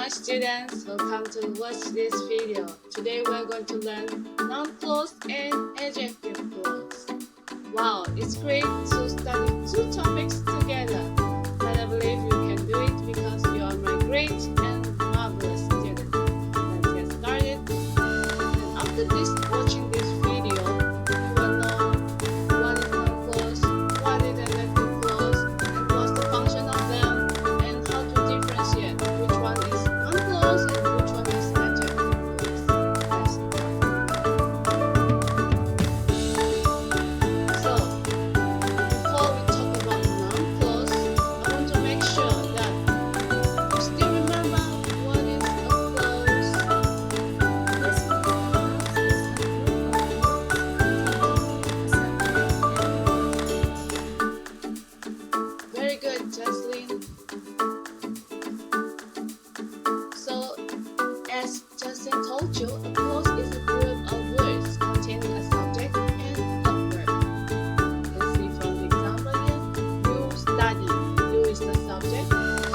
my students, welcome to watch this video. Today we're going to learn noun clause and adjective clause. Wow, it's great to study two topics together, but I believe you can do it because you are my great and marvelous student. Let's get started. And after this, watching this video, you will know what is noun clause, what is adjective clause, and what's the function of them, and how to differentiate which one is noun clause and which one is adjective clause. Let's start. So, before we talk about noun clause, I want to make sure that you still remember what is a clause. Very good, Jocelyn. So, as Justin told you, a clause is a group of words containing a subject and a verb. You can see from the example here, you study. You is the subject,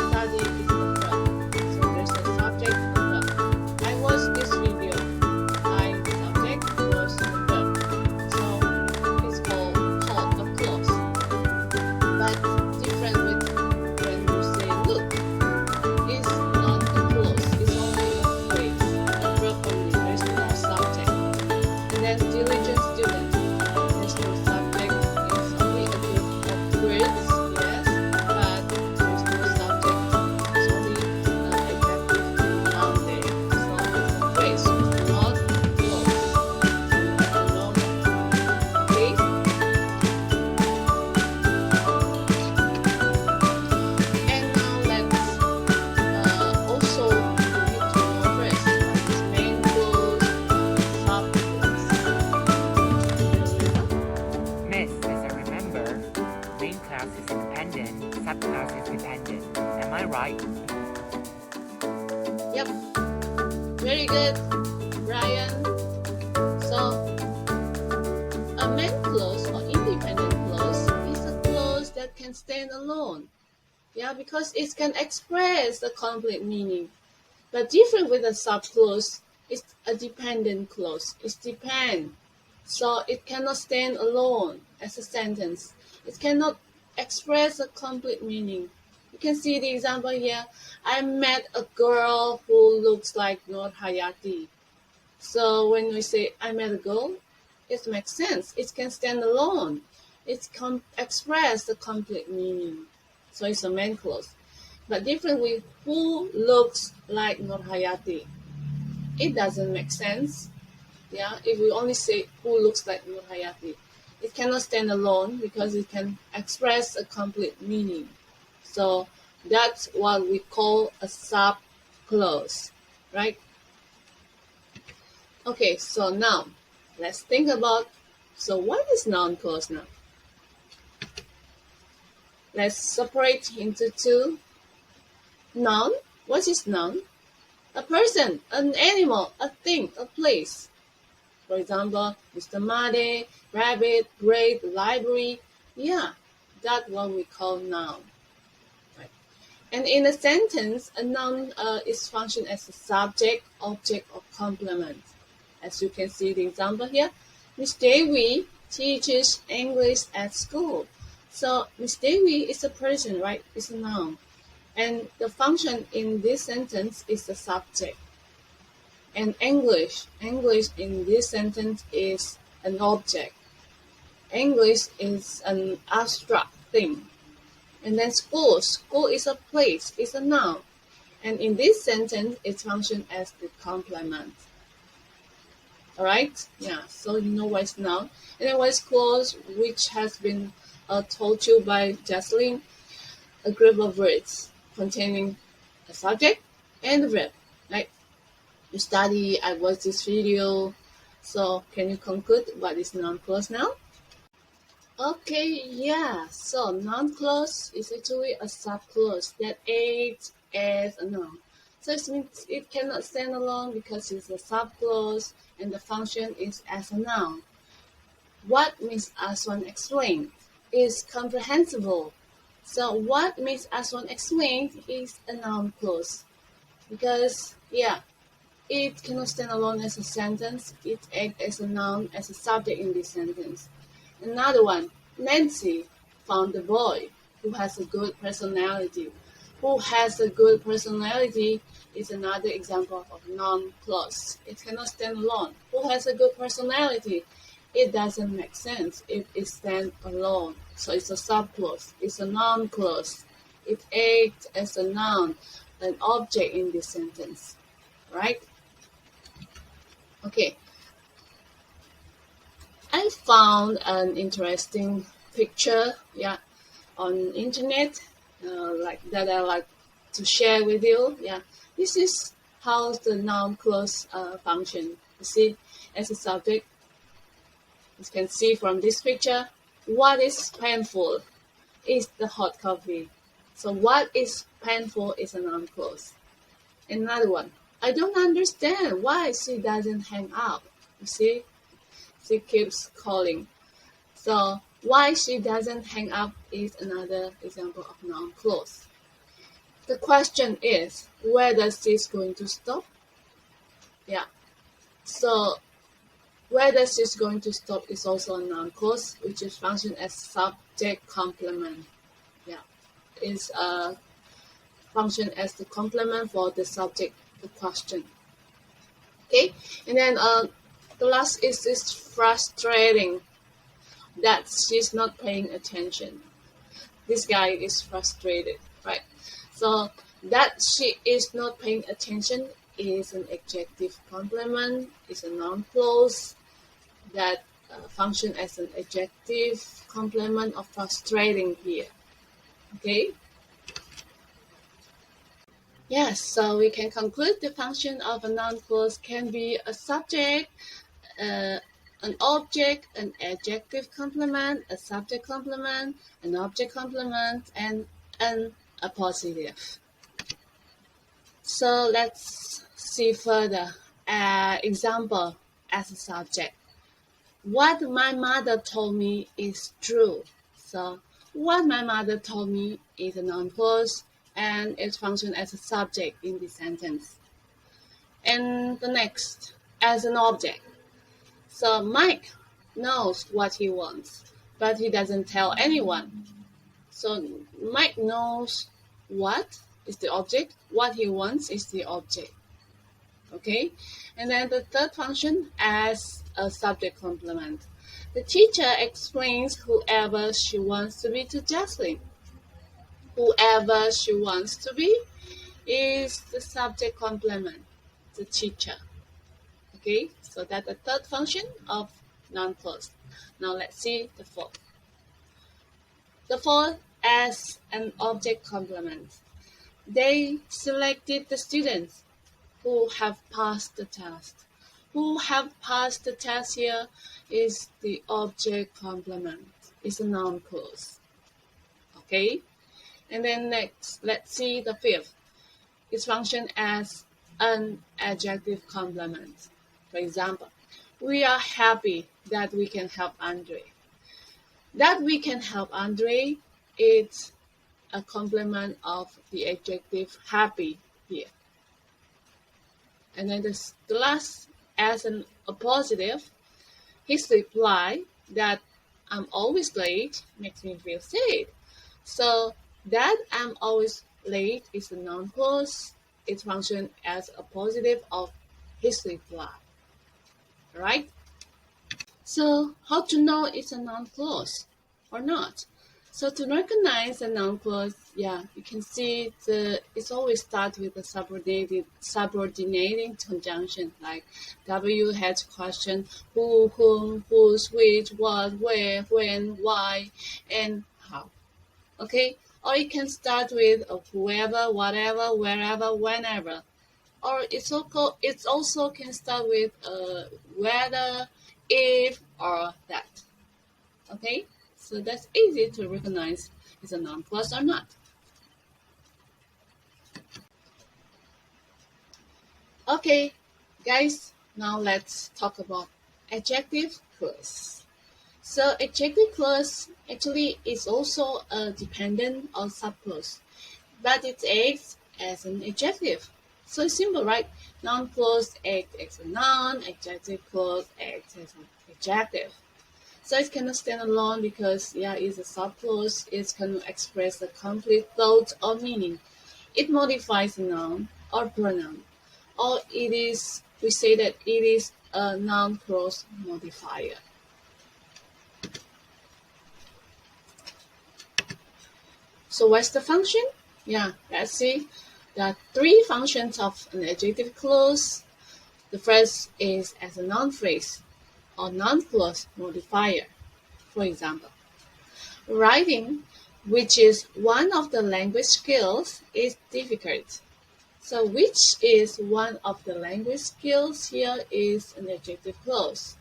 study is the verb. So there's a subject and a verb. I watched this video. I subject was the verb. So it's called a clause. But different with when you say look. It's not a clause, it's only a phrase, a verb only, there's no subject. And then diligent student, there's no subject, it's only a group of words, yes, but there's no subject, it's only adjective and noun there. So it's a phrase, it's not a clause. Okay? And now let's also need to know first what is main clause, sub clause. Miss, as I remember, main class is independent, subclass is dependent. Am I right? Yep, very good, Brian. So, a main clause or independent clause is a clause that can stand alone. Yeah, because it can express a complete meaning. But different with a subclause, it's a dependent clause. It depends. So it cannot stand alone as a sentence. It cannot express a complete meaning. You can see the example here. I met a girl who looks like Nur Hayati. So when we say I met a girl, it makes sense. It can stand alone. It can express the complete meaning. So it's a main clause. But different with who looks like Nur Hayati. It doesn't make sense. Yeah, if we only say who looks like Nur Hayati, it cannot stand alone because it can express a complete meaning. So that's what we call a sub-clause, right? Okay, so now let's think about, so what is noun clause now? Let's separate into two. Noun, what is noun? A person, an animal, a thing, a place. For example, Mr. Made, rabbit, great, library. Yeah, that's what we call noun. Right. And in a sentence, a noun is function as a subject, object, or complement. As you can see the example here, Miss Devi teaches English at school. So Miss Devi is a person, right? It's a noun. And the function in this sentence is the subject. And English in this sentence is an object. English is an abstract thing. And then school is a place, it's a noun. And in this sentence, it functions as the complement. Alright? Yeah, so you know what is noun. And then what is clause, which has been told you by Jocelyn, a group of words containing a subject and a verb. Right? You study, I watched this video. So can you conclude what is noun clause now? Okay, yeah. So noun clause is actually a subclause that acts as a noun. So it means it cannot stand alone because it's a subclause and the function is as a noun. What Miss Aswan explained is comprehensible. So what Miss Aswan explained is a noun clause. because it cannot stand alone as a sentence. It acts as a noun, as a subject in this sentence. Another one, Nancy found a boy who has a good personality. Who has a good personality is another example of noun clause. It cannot stand alone. Who has a good personality? It doesn't make sense if it stands alone. So it's a subclause. It's a noun clause. It acts as a noun, an object in this sentence. Right? Okay. I found an interesting picture, on internet, like that I like to share with you. This is how the noun clause function. You see, as a subject, you can see from this picture, what is painful is the hot coffee. So what is painful is a noun clause. Another one, I don't understand why she doesn't hang up. You see, she keeps calling. So why she doesn't hang up is another example of noun clause. The question is, where does this going to stop? So where does this going to stop is also a noun clause, which is function as subject complement. Is a function as the complement for the subject, the question. Okay, and then the last is this frustrating that she's not paying attention. This guy is frustrated, right? So that she is not paying attention is an adjective complement, is a noun clause that function as an adjective complement of frustrating here. Okay? Yes, so we can conclude the function of a noun clause can be a subject, an object, an adjective complement, a subject complement, an object complement, and an appositive. So let's see further. Example as a subject. What my mother told me is true. So what my mother told me is a noun clause and it functions as a subject in this sentence. And the next, as an object. So Mike knows what he wants, but he doesn't tell anyone. So Mike knows what is the object, what he wants is the object. Okay, and then the third function as a subject complement. The teacher explains whoever she wants to be to Jocelyn. Whoever she wants to be is the subject complement, the teacher. Okay, so that's the third function of noun clause. Now let's see the fourth. The fourth as an object complement. They selected the students who have passed the test. Who have passed the test here is the object complement. It's a noun clause. Okay? And then next, let's see the fifth. It functions as an adjective complement. For example, we are happy that we can help Andre. That we can help Andre is a complement of the adjective happy here. And then the last, as an appositive, his reply that I'm always late makes me feel sad. So that I'm always late is a noun clause. It functions as a positive of his reply. Right? So how to know it's a noun clause or not? So to recognize a noun clause, you can see it's always start with a subordinating conjunction like W has question who, whom, whose, which, what, where, when, why, and how. Okay? Or it can start with whoever, whatever, wherever, whenever. Or it also can start with whether, if, or that. Okay? So that's easy to recognize is a noun clause or not. Okay, guys, now let's talk about adjective clause. So adjective clause actually is also a dependent or subclause, but it acts as an adjective. So it's simple, right? Noun clause act as a noun, adjective clause acts as an adjective. So it cannot stand alone because it's a subclause. It cannot express a complete thought or meaning. It modifies a noun or pronoun. Or we say that it is a noun clause modifier. So what's the function? Let's see. There are three functions of an adjective clause. The first is as a noun phrase or noun clause modifier. For example, writing, which is one of the language skills, is difficult. So which is one of the language skills here is an adjective clause.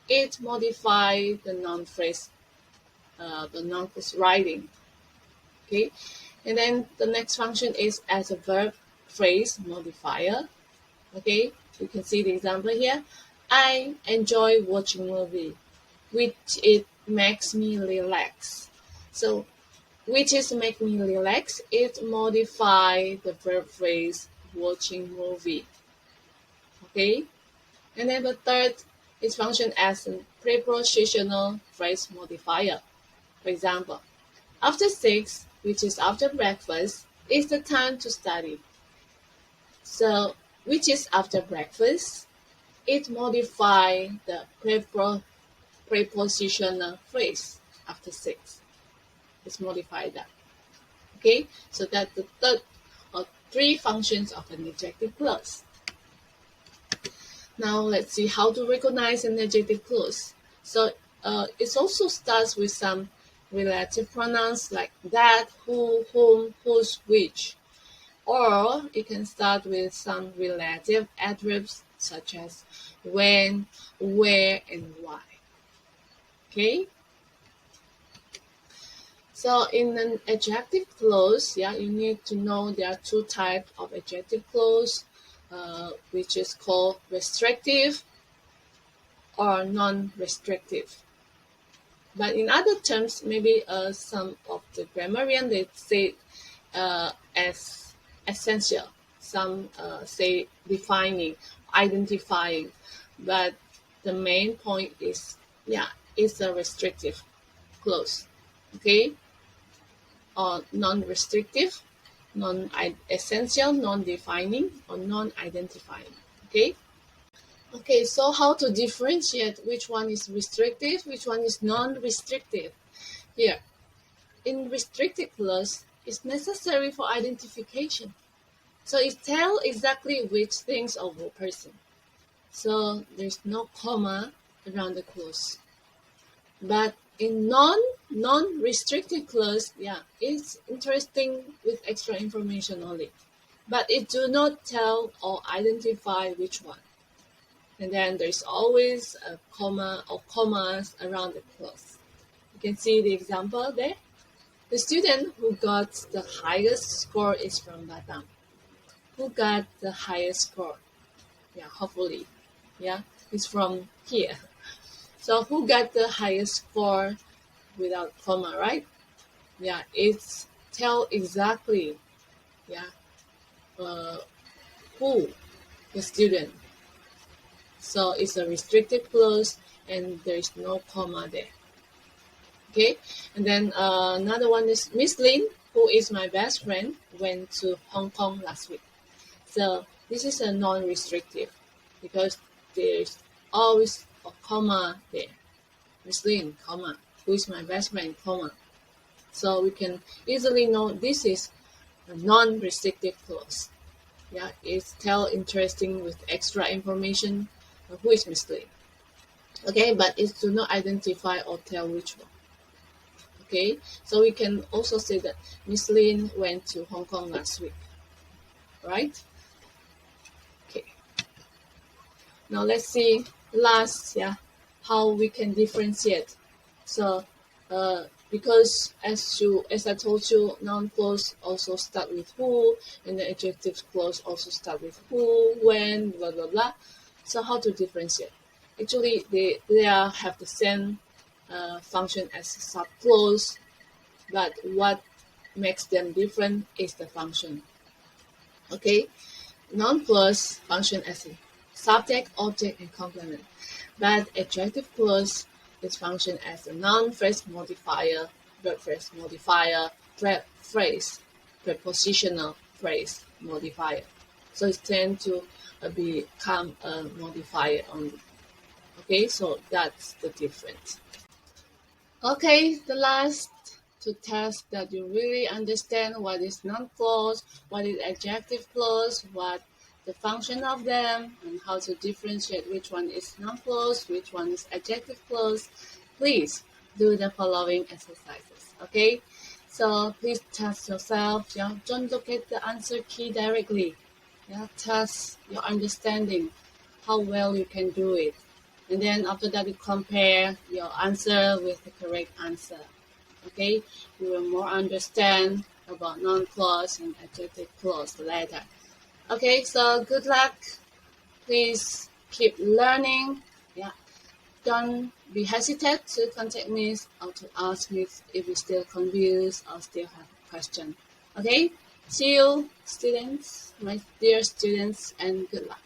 It modifies the noun phrase, the noun clause writing. Okay, and then the next function is as a verb phrase modifier. Okay, you can see the example here. I enjoy watching movie, which it makes me relax. So which is make me relax, it modify the verb phrase watching movie. Okay, and then the third is function as a prepositional phrase modifier. For example, after 6, which is after breakfast, is the time to study. So which is after breakfast, it modify the prepositional phrase after 6. It's modified that. Okay, so that's the third or three functions of an adjective clause. Now let's see how to recognize an adjective clause. So it also starts with some relative pronouns like that, who, whom, whose, which. Or it can start with some relative adverbs such as when, where, and why. Okay? So in an adjective clause, you need to know there are two types of adjective clause, which is called restrictive or non-restrictive. But in other terms, maybe some of the grammarian, they say as essential. Some say defining, identifying. But the main point is, it's a restrictive clause. Okay? Or non-restrictive, non-essential, non-defining, or non-identifying. Okay? Okay, so how to differentiate which one is restrictive, which one is non-restrictive? Here, in restrictive clause, it's necessary for identification. So it tells exactly which things of a person. So there's no comma around the clause. But in non-restricted clause, it's interesting with extra information only. But it do not tell or identify which one. And then there's always a comma or commas around the clause. You can see the example there. The student who got the highest score is from Batam. Who got the highest score? Hopefully. It's from here. So who got the highest score without comma, right? It's tell exactly, who, the student. So it's a restricted clause and there is no comma there. Okay, and then another one is Miss Lin, who is my best friend, went to Hong Kong last week. So this is a non-restrictive because there's always a comma there. Miss Lin, comma, who is my best friend, comma. So we can easily know this is a non-restrictive clause. It's tell interesting with extra information who is Miss Lin. Okay, but it do not identify or tell which one. Okay, so we can also say that Miss Lin went to Hong Kong last week, right? Okay. Now let's see last, how we can differentiate. So, because as I told you, noun clause also start with who, and the adjective clause also start with who, when, blah blah blah. So how to differentiate? Actually, they have the same function as subclause, but what makes them different is the function. Okay, Noun clause function as a subject, object, and complement, but adjective clause is function as a noun phrase modifier, verb phrase modifier, phrase, prepositional phrase modifier. So it tends to become a modifier only. Okay, so that's the difference. Okay, the last to test that you really understand what is noun clause, what is adjective clause, what the function of them, and how to differentiate which one is noun clause, which one is adjective clause. Please do the following exercises. Okay, so please test yourself. Yeah, don't look at the answer key directly. Yeah, test your understanding, how well you can do it. And then after that, you compare your answer with the correct answer. Okay, you will more understand about noun clause and adjective clause later. Okay, so good luck. Please keep learning. Yeah, don't be hesitant to contact me or to ask me if you're still confused or still have a question. Okay, see you, students, my dear students, and good luck.